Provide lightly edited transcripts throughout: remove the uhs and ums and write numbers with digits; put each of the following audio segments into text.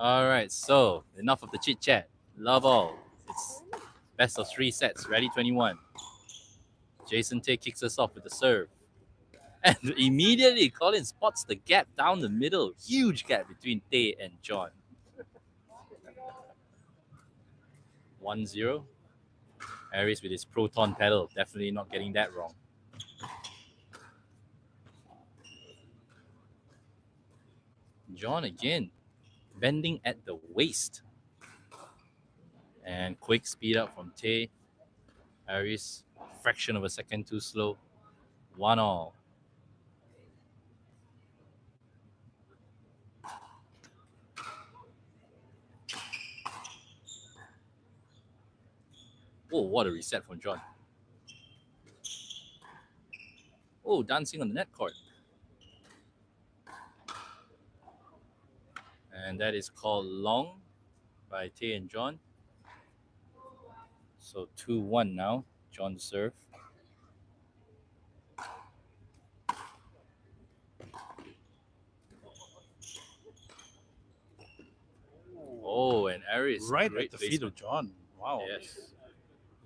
All right, so enough of the chit chat. Love all. It's best of 3 sets. Ready 21. Jason Tay kicks us off with the serve. And immediately Colin spots the gap down the middle. Huge gap between Tay and John. 1-0. Ariez with his proton pedal. Definitely not getting that wrong. John again. Bending at the waist. And quick speed up from Tay. Ariez, fraction of a second too slow. 1-1. Oh, what a reset from John. Oh, dancing on the net court. And that is called long by Tay and John. So 2-1 now. John serve. Oh, and Ariez. Right Great at the feet of placement. John. Wow. Yes.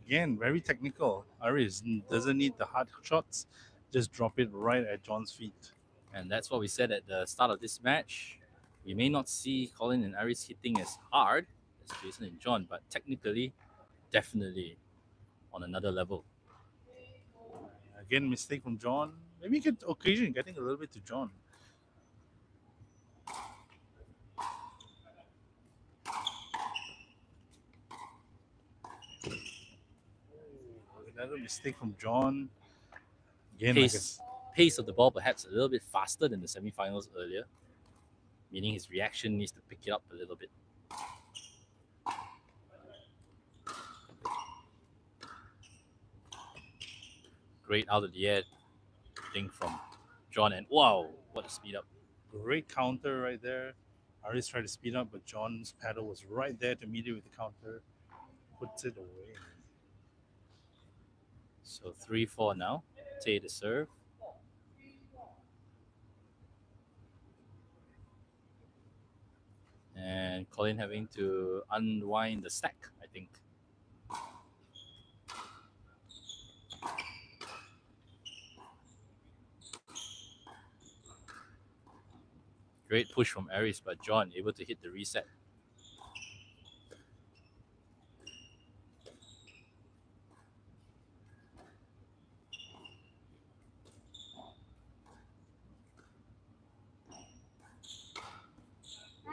Again, very technical. Ariez doesn't need the hard shots. Just drop it right at John's feet. And that's what we said at the start of this match. We may not see Colin and Ariez hitting as hard as Jason and John, but technically, definitely on another level. Again, mistake from John. Maybe get occasion getting a little bit to John. Another mistake from John. Again, Pace of the ball perhaps a little bit faster than the semifinals earlier, meaning his reaction needs to pick it up a little bit. Great out of the air thing from John, and wow, what a speed up. great counter right there. Ariez tried to speed up, but John's paddle was right there to meet it with the counter. Puts it away. So 3-4 now. Tay to serve. And Colin having to unwind the stack, I think. Great push from Ariez, but John able to hit the reset.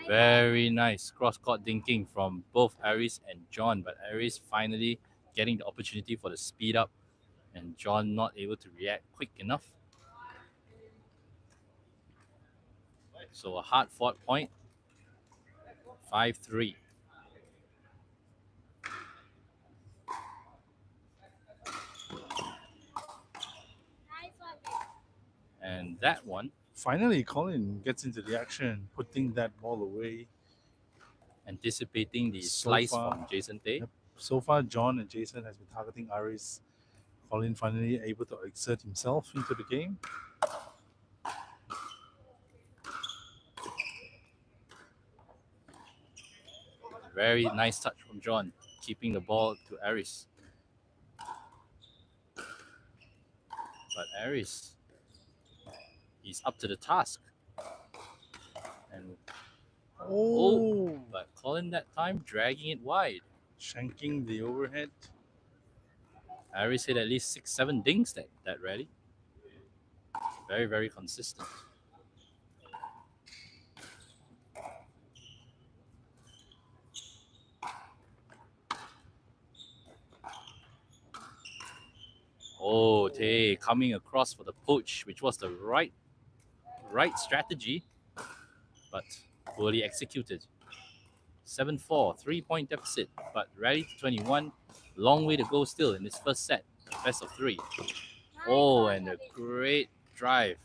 Very nice cross-court dinking from both Ariez and John, but Ariez finally getting the opportunity for the speed up, and John not able to react quick enough. So a hard-fought point. 5-3. And that one, Finally, Colin gets into the action, putting that ball away. anticipating the So slice far- from Jason Tay. Yep. So far, John and Jason has been targeting Ariez. Colin finally able to exert himself into the game. Very nice touch from John, keeping the ball to Ariez. But Ariez, he's up to the task. And Oh, but Colin that time dragging it wide. shanking the overhead. Ariez hit at least 6-7 dings that rally. Very, very consistent. Oh, Tay coming across for the poach, which was the right strategy, but poorly executed. 7-4, 3-point deficit, but rally to 21. Long way to go still in this first set, best of 3. Oh, and a great drive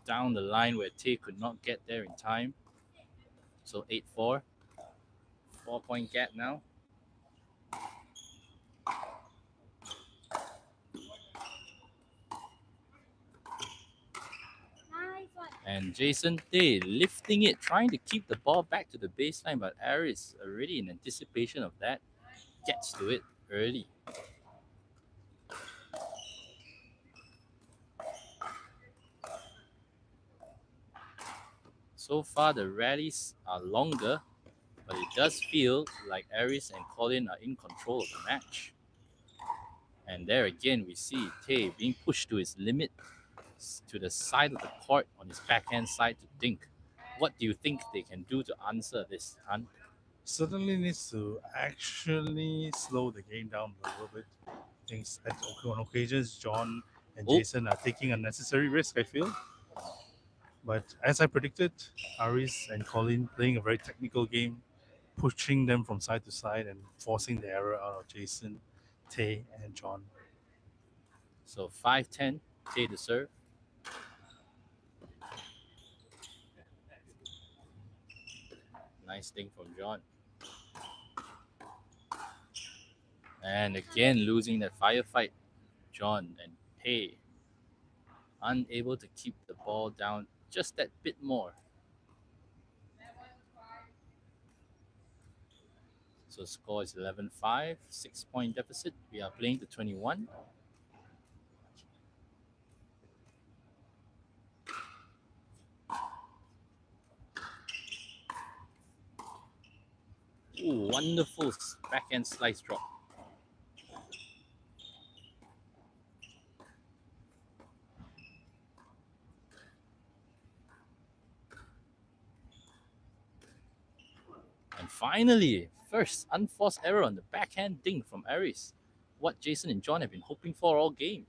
down the line where Tay could not get there in time. So 8-4, 4-point gap now. And Jason Tay lifting it, trying to keep the ball back to the baseline, but Ariez, already in anticipation of that, gets to it early. So far, the rallies are longer, but it does feel like Ariez and Colin are in control of the match. And there again, we see Tay being pushed to his limit to the side of the court on his backhand side to dink. What do you think they can do to answer this, Han? Certainly needs to actually slow the game down a little bit. Things on occasions, John and Oh, Jason are taking unnecessary risk, I feel. But as I predicted, Ariez and Colin playing a very technical game, pushing them from side to side and forcing the error out of Jason, Tay, and John. so 5-10, Tay to serve. Nice thing from John. And again, losing that firefight. John and Tay unable to keep the ball down just that bit more. So score is 11-5, 6-point deficit. We are playing to 21. Ooh, wonderful backhand slice drop. And finally, first unforced error on the backhand ding from Ariez. What Jason and John have been hoping for all game.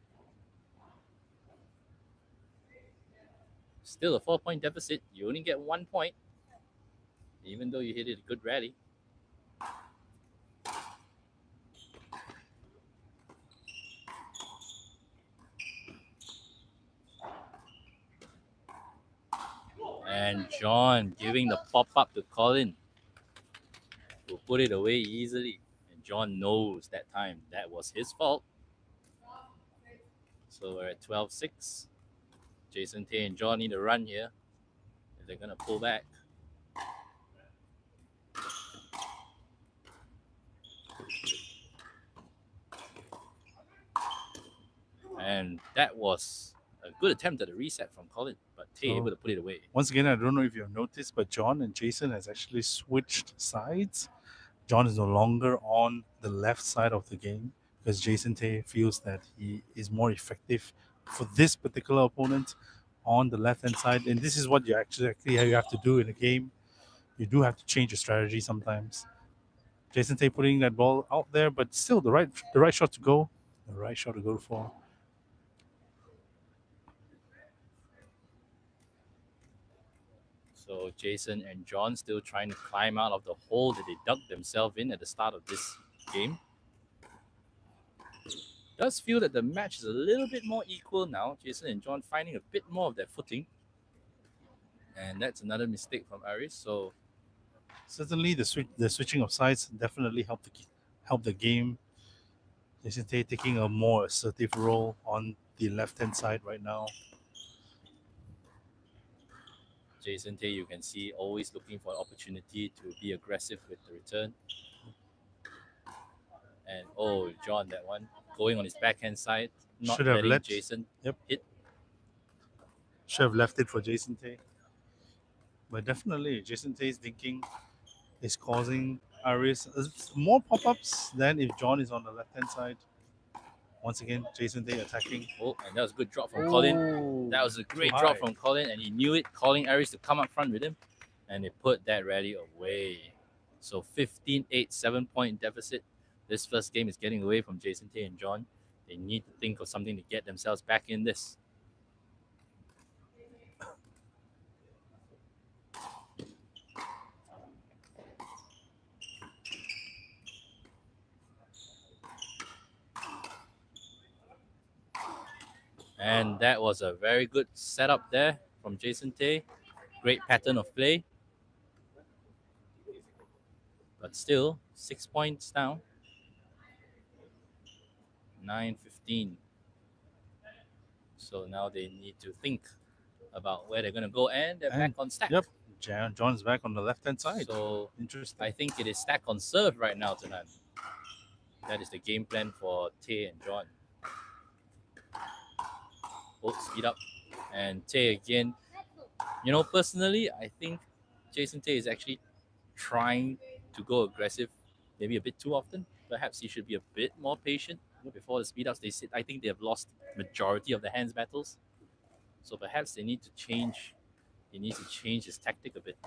Still a 4-point deficit. You only get 1 point, even though you hit it a good rally. And John giving the pop-up to Colin, who put it away easily. And John knows that time that was his fault. So we're at 12-6. Jason Tay and John need to run here if they're going to pull back. And that was a good attempt at a reset from Colin, but Tay able to put it away. Once again, I don't know if you've noticed, but John and Jason has actually switched sides. John is no longer on the left side of the game because Jason Tay feels that he is more effective for this particular opponent on the left hand side. And this is what you actually you have to do in a game. You do have to change your strategy sometimes. Jason Tay putting that ball out there, but still the right shot to go. The right shot to go for. So Jason and John still trying to climb out of the hole that they dug themselves in at the start of this game. Does feel that the match is a little bit more equal now. Jason and John finding a bit more of their footing. And that's another mistake from Ariez. So certainly the switching of sides definitely help the game. Jason Tay taking a more assertive role on the left hand side right now. Jason Tay, you can see, always looking for an opportunity to be aggressive with the return. And oh, John, that one going on his backhand side, not Should have letting Jason hit. Should have left it for Jason Tay. But definitely, Jason Tay's thinking is causing Ariez more pop ups than if John is on the left hand side. Once again, Jason Tay attacking. Oh, and that was a good drop from Colin. That was a great drop from Colin, and he knew it, calling Ariez to come up front with him, and they put that rally away. So 15-8, 7-point deficit. This first game is getting away from Jason Tay and John. They need to think of something to get themselves back in this. And that was a very good setup there from Jason Tay. Great pattern of play. But still, 6 points down. 9-15. So now they need to think about where they're going to go, and they're back And on stack. yep, John's back on the left-hand side. So Interesting. I think it is stack on serve right now tonight. That is the game plan for Tay and John. Both speed up, and Tay again. You know, personally, I think Jason Tay is actually trying to go aggressive, maybe a bit too often. Perhaps he should be a bit more patient before the speed ups. I think they have lost majority of the hands battles, so perhaps they need to change. He needs to change his tactic a bit.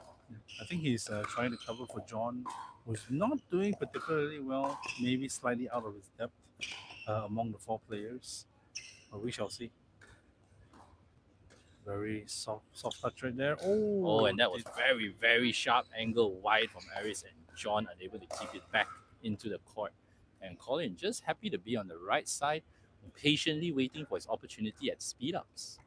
I think he's trying to cover for John, who's not doing particularly well, maybe slightly out of his depth among the four players. But we shall see. Very soft touch right there. Oh, and that was very, very sharp angle wide from Ariez, and John unable to keep it back into the court. And Colin just happy to be on the right side, patiently waiting for his opportunity at speed ups.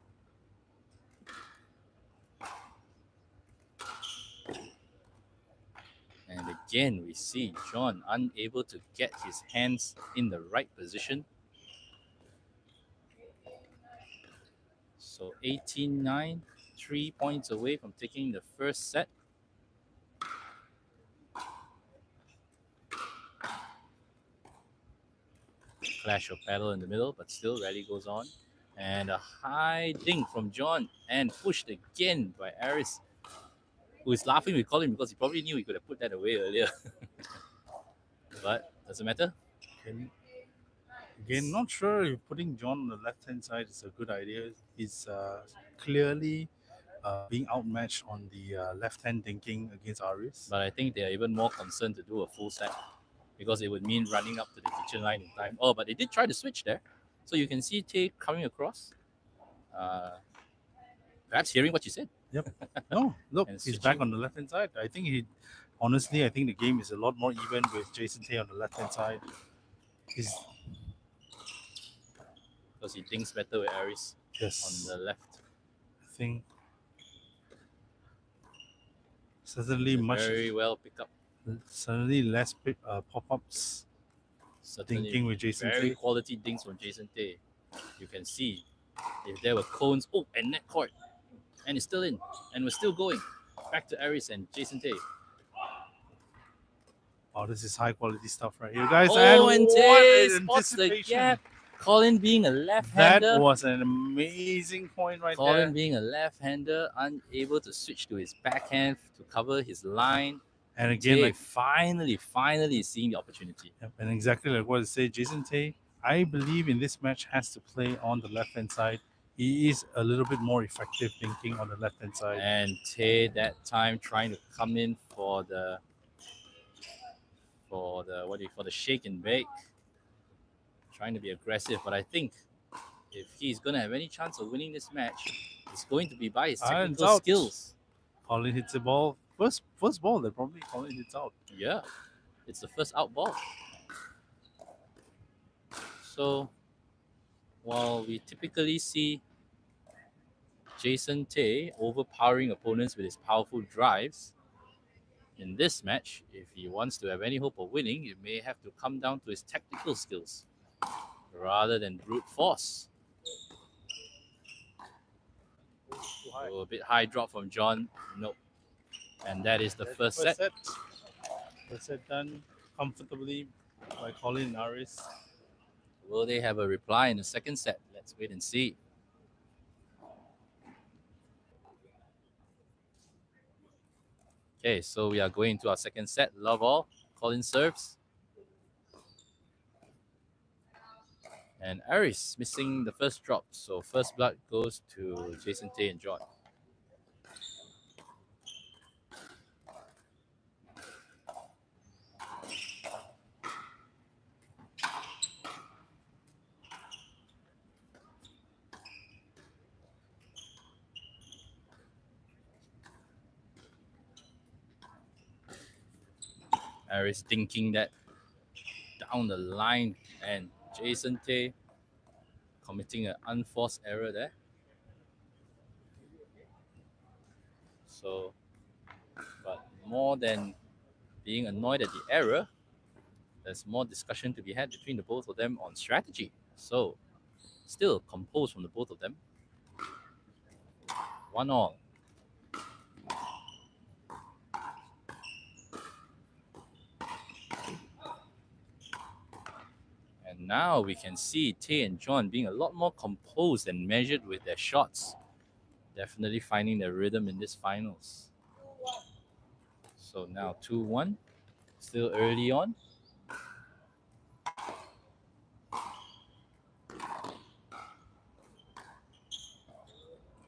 And again, we see John unable to get his hands in the right position. So 18-9, 3 points away from taking the first set. Clash of paddle in the middle, but still rally goes on. And a high ding from John, and pushed again by Ariez, who is laughing with Colin because he probably knew he could have put that away earlier. But doesn't matter. Again, not sure if putting John on the left-hand side is a good idea. He's clearly being outmatched on the left-hand dinking against Ariez. But I think they are even more concerned to do a full stack, because it would mean running up to the kitchen line in time. Oh, but they did try to switch there. So you can see Tay coming across. Perhaps hearing what you said. Yep. No, look, And he's back switching. on the left-hand side. I think I think the game is a lot more even with Jason Tay on the left-hand side. Because he thinks better with Ariez Yes, on the left. I think certainly Very well picked up. certainly less pop-ups. Certainly Thinking with Jason very Tay. quality dinks from Jason Tay. You can see if there were cones. Oh, and net court. And it's still in. And we're still going. Back to Ariez and Jason Tay. Oh, this is high quality stuff right here, guys. Oh, and Tay what spots the anticipation. gap. Colin being a left-hander. That was an amazing point right Colin there. being a left-hander, unable to switch to his backhand to cover his line. And again, Tay like finally seeing the opportunity. yep, and exactly like what I say, Jason Tay, I believe in this match has to play on the left hand side. He is a little bit more effective thinking on the left hand side. And Tay that time trying to come in for the shake and bake, trying to be aggressive. But I think if he's gonna have any chance of winning this match, it's going to be by his Iron's technical out. skills. Colin hits the ball. First ball that probably Colin hits out. Yeah, it's the first out ball. So while we typically see Jason Tay overpowering opponents with his powerful drives, in this match, if he wants to have any hope of winning, it may have to come down to his technical skills rather than brute force. So a bit high drop from John. Nope. And that is the first set. First set done comfortably by Colin and Ariez. Will they have a reply in the second set? Let's wait and see. Okay, so we are going into our second set. Love all. Colin serves. And Ariez missing the first drop. So first blood goes to Jason Tay and John. Ariez thinking that down the line, and Jason Tay committing an unforced error there. So, but more than being annoyed at the error, there's more discussion to be had between the both of them on strategy. So, still composed from the both of them. 1-1. And now we can see Tay and John being a lot more composed and measured with their shots. Definitely finding their rhythm in this finals. So now 2-1. Still early on.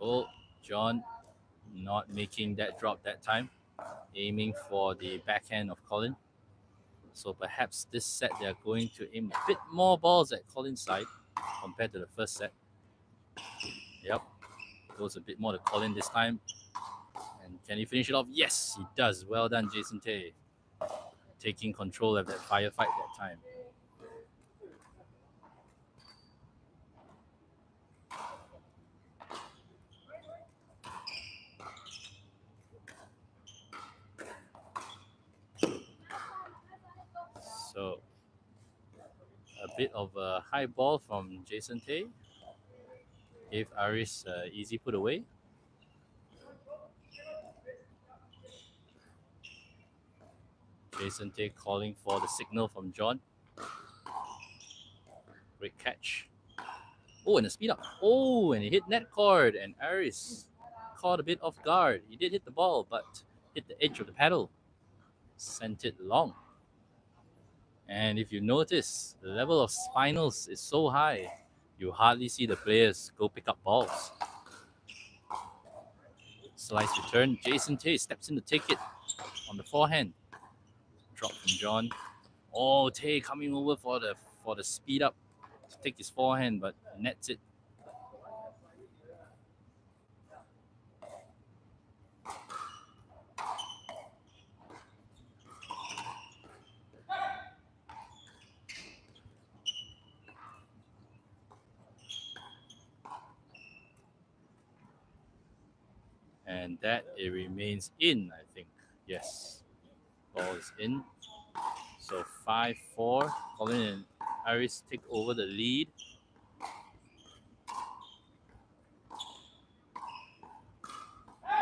Oh, John not making that drop that time. Aiming for the backhand of Colin. So perhaps this set they are going to aim a bit more balls at Colin's side compared to the first set. Yep, goes a bit more to Colin this time. And can he finish it off? Yes, he does. Well done, Jason Tay. Taking control of that firefight that time. So a bit of a high ball from Jason Tay. Gave Ariez easy put away. Jason Tay calling for the signal from John. Great catch. Oh, and a speed up. Oh, and he hit net cord, and Ariez caught a bit off guard. He did hit the ball, but hit the edge of the paddle. Sent it long. And if you notice, the level of finals is so high, you hardly see the players go pick up balls. Slice return. Jason Tay steps in to take it on the forehand. Drop from John. Oh, Tay coming over for the speed up to take his forehand, but nets it. And that it remains in, I think. Yes. Ball is in. So 5-4. Colin and Ariez take over the lead.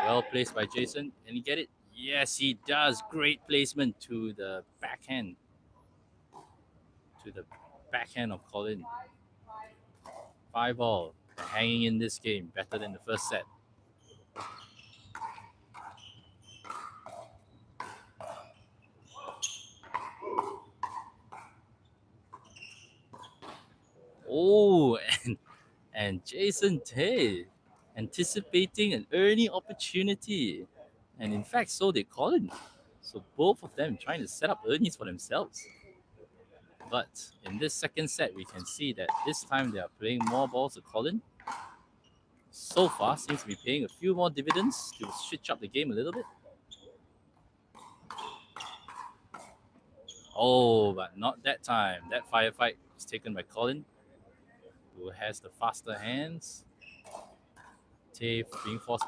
Well placed by Jason. Can he get it? Yes, he does. Great placement to the backhand. To the backhand of Colin. 5-all. Hanging in this game. Better than the first set. Oh, and Jason Tay anticipating an early opportunity. And in fact, so did Colin. So both of them trying to set up earnings for themselves. But in this second set, we can see that this time they are playing more balls to Colin. So far, seems to be paying a few more dividends to switch up the game a little bit. Oh, but not that time. That firefight was taken by Colin, who has the faster hands. Tay being forced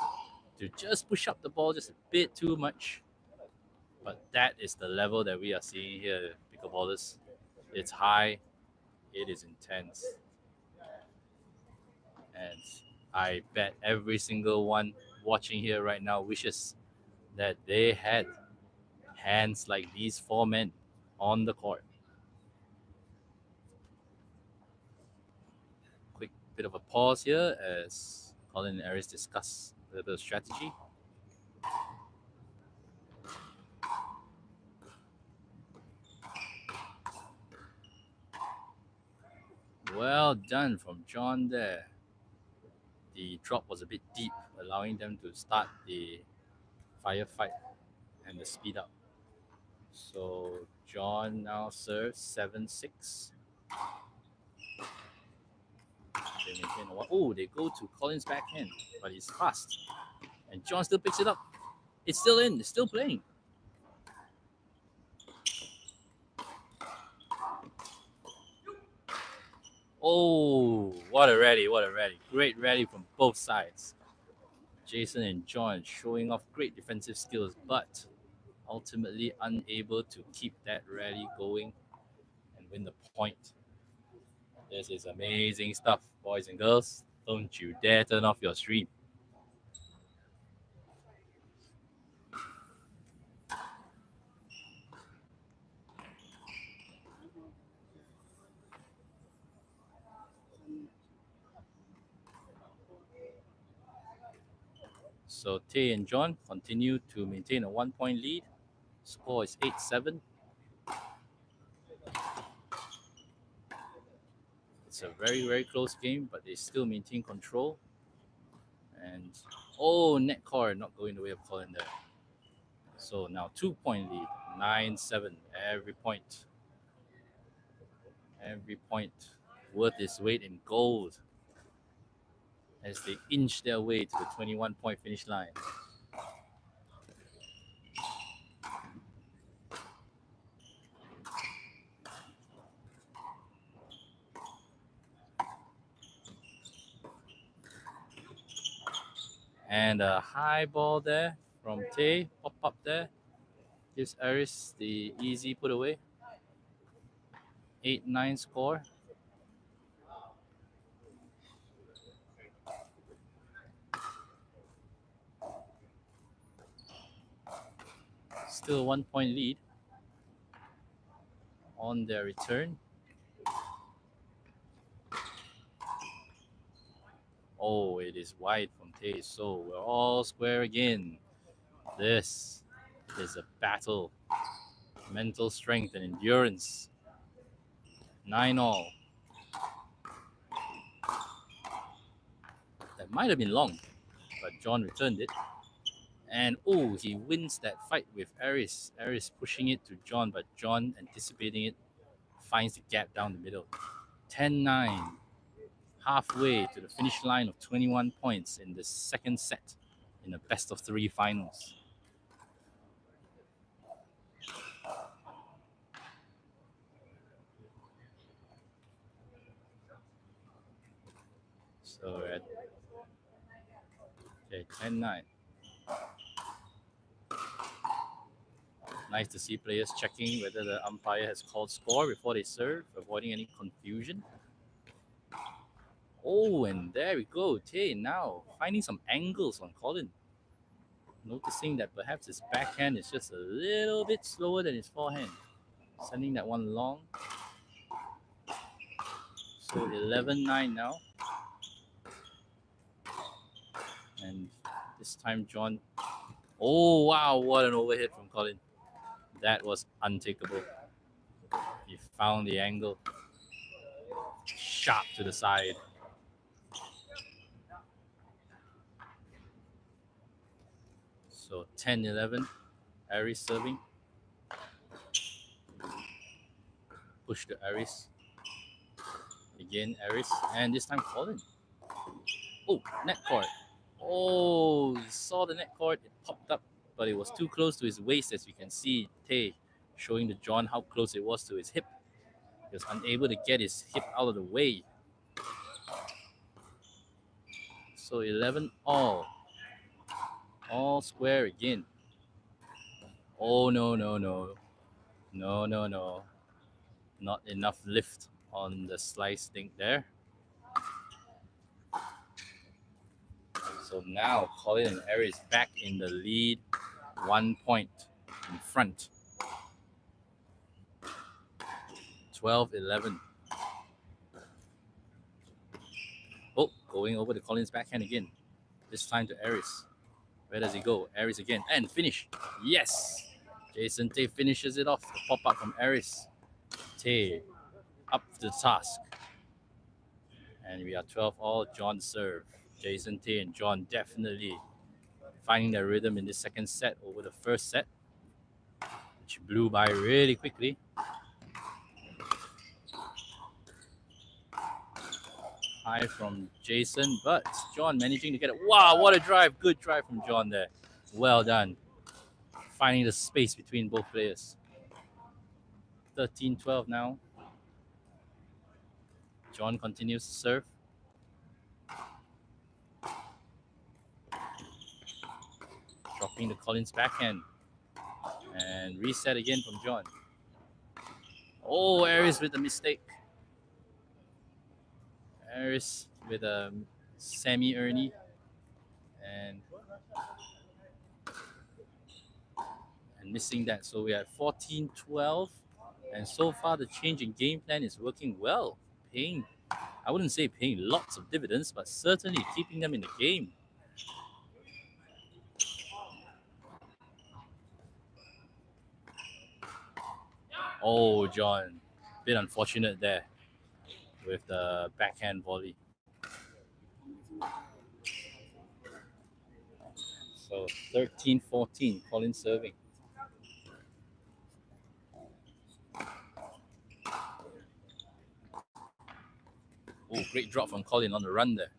to just push up the ball just a bit too much. But that is the level that we are seeing here, pickleballers. It's high, it is intense. And I bet every single one watching here right now wishes that they had hands like these four men on the court. Quick bit of a pause here as Colin and Ariez discuss a little bit of strategy. Well done from John there. The drop was a bit deep, allowing them to start the firefight and the speed up. So John now serves 7-6. They maintain a while. Oh, they go to Colin's backhand, but he's fast. And John still picks it up. It's still in, it's still playing. Oh, what a rally, what a rally. Great rally from both sides. Jason and John showing off great defensive skills, but ultimately unable to keep that rally going and win the point. This is amazing stuff, boys and girls. Don't you dare turn off your stream. So Tay and John continue to maintain a 1-point lead. Score is 8-7. It's a very, very close game, but they still maintain control. And net cord not going the way of Colin there. So now 2-point lead, 9-7. Every point worth its weight in gold as they inch their way to the 21-point finish line. And a high ball there from Tay, pop up there. Gives Ariez the easy put away. 8-9 score. Still 1-point lead on their return. Oh, it is wide from Tay. So we're all square again. This is a battle. Mental strength and endurance. 9-all. That might have been long, but John returned it. And he wins that fight with Ariez. Ariez pushing it to John, but John anticipating it finds the gap down the middle. 10-9. Halfway to the finish line of 21 points in the second set in the best of 3 finals. So we're at 10-9. Nice to see players checking whether the umpire has called score before they serve, avoiding any confusion. Oh, and there we go. Tay now finding some angles on Colin. Noticing that perhaps his backhand is just a little bit slower than his forehand. Sending that one long. So 11-9 now. And this time John... Oh, wow, what an overhead from Colin. That was untakeable. He found the angle. Sharp to the side. So 10-11. Ariez serving. Push to Ariez. Again, Ariez. And this time Colin. Oh, net cord. Oh, he saw the net cord. It popped up, but it was too close to his waist, as you can see. Tay showing to John how close it was to his hip. He was unable to get his hip out of the way. So 11-all. All square again. Oh, no. No. Not enough lift on the slice thing there. So now Colin and Ariez back in the lead. 1 point in front. 12-11. Oh, going over to Colin's backhand again. This time to Ariez. Where does he go? Ariez again. And finish. Yes! Jason Tay finishes it off. The pop-up from Ariez. Tay up to the task. And we are 12-all. John serve. Jason Tay and John definitely finding their rhythm in this second set over the first set, which blew by really quickly. High from Jason, but John managing to get it. Wow, what a drive. Good drive from John there. Well done. Finding the space between both players. 13-12 now. John continues to serve. Dropping the Collins backhand. And reset again from John. Oh, Ariez with a mistake. Ariez with a semi-Ernie. And missing that. So we're at 14-12. And so far, the change in game plan is working well. I wouldn't say paying lots of dividends, but certainly keeping them in the game. Oh, John, bit unfortunate there with the backhand volley. So 13-14, Colin serving. Oh, great drop from Colin on the run there.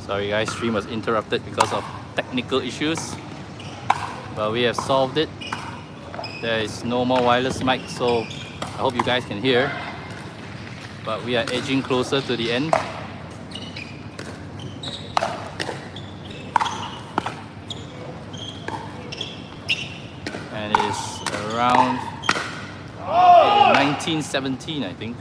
Sorry guys, stream was interrupted because of technical issues, but we have solved it. There is no more wireless mic, so I hope you guys can hear. But we are edging closer to the end. And it is around 1917, I think.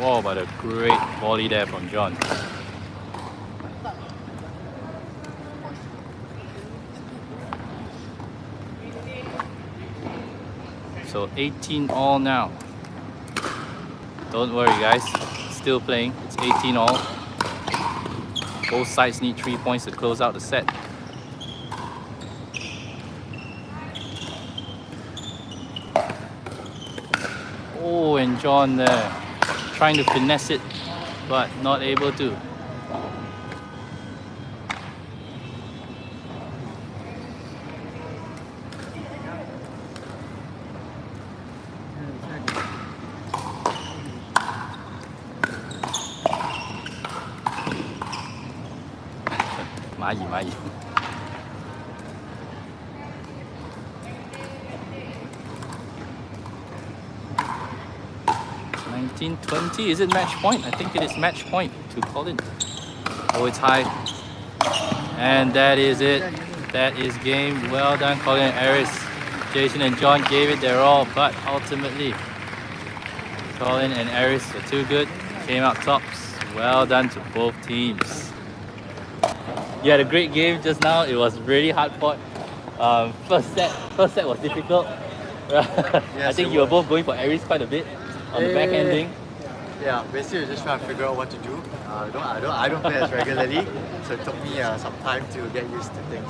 Wow, but a great volley there from John. So 18 all now. Don't worry guys, still playing. It's 18 all. Both sides need 3 points to close out the set. Oh, and John there, trying to finesse it, but not able to. Mayi. 19-20, is it match point? I think it is match point to Colin. Oh, it's high. And that is it. That is game. Well done, Colin and Ariez. Jason and John gave it their all, but ultimately, Colin and Ariez were too good. Came out tops. Well done to both teams. You had a great game just now. It was really hard fought. First set was difficult. I think you were both going for Ariez quite a bit on the back ending. Yeah, basically just trying to figure out what to do. I don't play as regularly, so it took me some time to get used to things.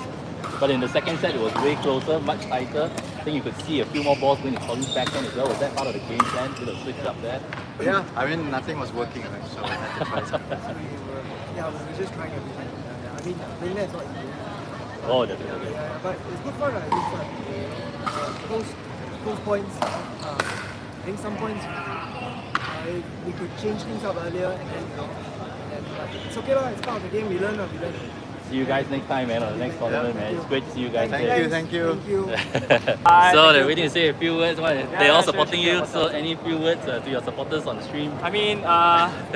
But in the second set, it was way closer, much tighter. I think you could see a few more balls going to Colin's backhand as well. Was that part of the game plan? Could have switched up there? Yeah, I mean nothing was working, right? So I had to try something. Yeah, we were just trying everything. I mean, playing that's not easy. Oh, definitely. But it's good fun, right? It's fun. Close points. I think some points we could change things up earlier, and then but it's okay, it's part of the game. We learn. See you guys next time, man, on the next tournament, man. It's great to see you guys. Thank you. So they're waiting to say a few words. They're all supporting you. So any few words to your supporters on the stream? I mean,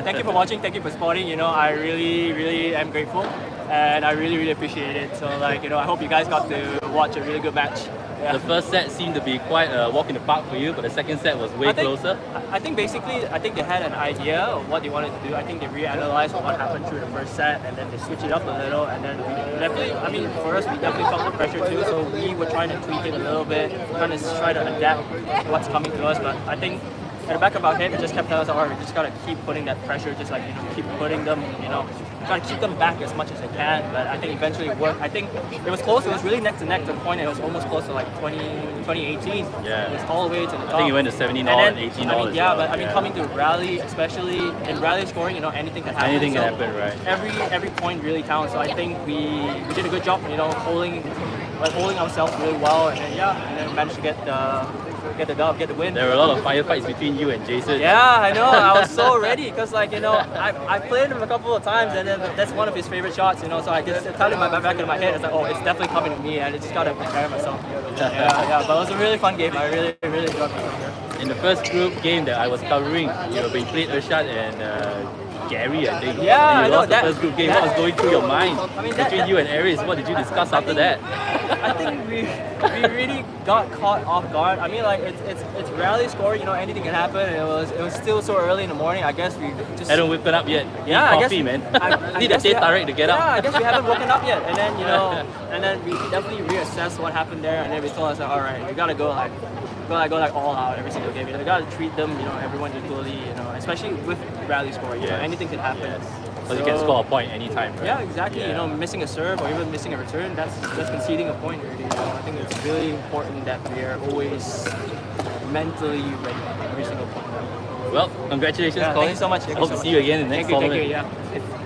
thank you for watching, thank you for supporting. You know, I really am grateful, and I really appreciate it. So like, you know, I hope you guys got to watch a really good match. Yeah. The first set seemed to be quite a walk in the park for you, but the second set was way closer. I think basically, they had an idea of what they wanted to do. I think they reanalyzed what happened through the first set, and then they switched it up a little, and then we definitely, I mean, for us, we definitely felt the pressure too, so we were trying to tweak it a little bit, trying to try to adapt what's coming to us, but I think at the back of our head, we just kept telling us, alright, we just gotta keep putting that pressure, just like, you know, keep putting them, you know, try to keep them back as much as I can, but I think eventually it worked. I think it was close, it was really neck to neck to the point it was almost close to like 2018. Yeah. It was all the way to the top. I think you went to 17 all and 18 all. Yeah, but I mean, coming to rally, especially in rally scoring, you know, anything can happen. Anything can happen, right? Every point really counts, so I think we did a good job, you know, holding ourselves really well, and then managed to get the dub, get the win. There were a lot of firefights between you and Jason. Yeah, I know. I was so ready because, like, you know, I played him a couple of times, and then that's one of his favorite shots. You know, so I just tell him my back of my head. It's like, oh, it's definitely coming to me, and I just gotta prepare myself. Yeah. But it was a really fun game. I really enjoyed it. In the first group game that I was covering, you know, we played Ershad and Gary, I think. Yeah, and you I know lost that. the first group game. What was going through your mind I mean, between you and Ariez? What did you discuss after that? I think we really got caught off guard. I mean, like it's rally score. You know, anything can happen. It was still so early in the morning. I guess we just Hadn't woken up yet. Yeah, Need I coffee, guess- man. I Need a guess teh we tarik to get yeah, up. I guess we haven't woken up yet. And then and then we definitely reassessed what happened there. And then we told us, like, all right, we gotta go like all out every single game. We gotta treat them, everyone equally. Especially with rally score. Yes. Anything can happen. So you can score a point anytime, right? Yeah, exactly. Yeah. Missing a serve or even missing a return, that's conceding a point already. I think it's really important that we are always mentally ready every single point. Well, congratulations, Yeah, Colin. thank you so much. Thank you Hope so to see much. you again in the next Thank you, tournament. yeah.